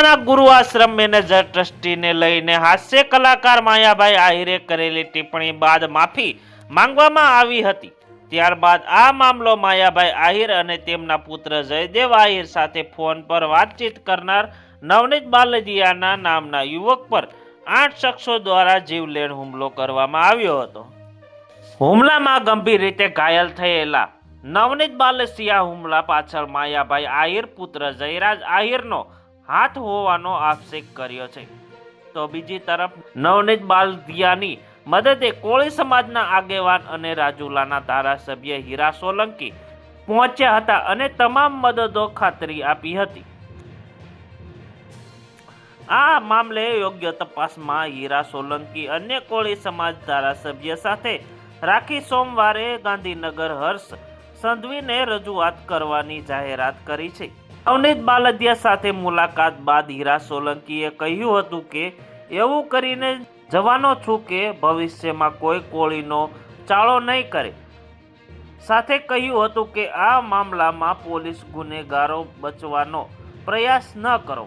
રાજુલાના ગુરુ આશ્રમ મેનેજર ટ્રસ્ટીને લઈને હાસ્ય કલાકાર માયાભાઈ આહિરે કરેલી ટિપ્પણી બાદ માફી માંગવામાં આવી હતી। ત્યારબાદ આ મામલો માયાભાઈ આહિર અને તેમના પુત્ર જયદેવ આહિર સાથે ફોન પર વાતચીત કરનાર નવનીત બાલદિયાના નામના યુવક પર 8 શખ્સો દ્વારા જીવલેણ હુમલો કરવામાં આવ્યો હતો। હુમલામાં ગંભીર રીતે ઘાયલ થયેલા નવનીત બાલદિયા હુમલા પાછળ માયાભાઈ આહિર પુત્ર જયરાજ આહિરનો હાથ હોવાનો આક્ષેપ કર્યો છે। તો બીજી તરફ નવનીત બાલદિયાની મદદે કોળી સમાજના આગેવાન અને રાજુલાના ધારાસભ્ય હીરા સોલંકી પહોંચ્યા હતા અને તમામ મદદો ખાતરી આપી હતી। આ મામલે યોગ્ય તપાસમાં હીરા સોલંકી અન્ય કોળી સમાજ ધારાસભ્ય સાથે રાખી સોમવારે ગાંધીનગર હર્ષ સંઘવીને રજૂઆત કરવાની જાહેરાત કરી છે। નવનીત બાલદિયા સાથે મુલાકાત બાદ હીરા સોલંકીએ કહ્યું હતું કે એવું કરીને જવાનો છું કે ભવિષ્યમાં કોઈ કોળીનો ચાળો નહીં કરે। સાથે કહ્યું હતું કે આ મામલામાં પોલીસ ગુનેગારો બચવાનો પ્રયાસ ન કરો।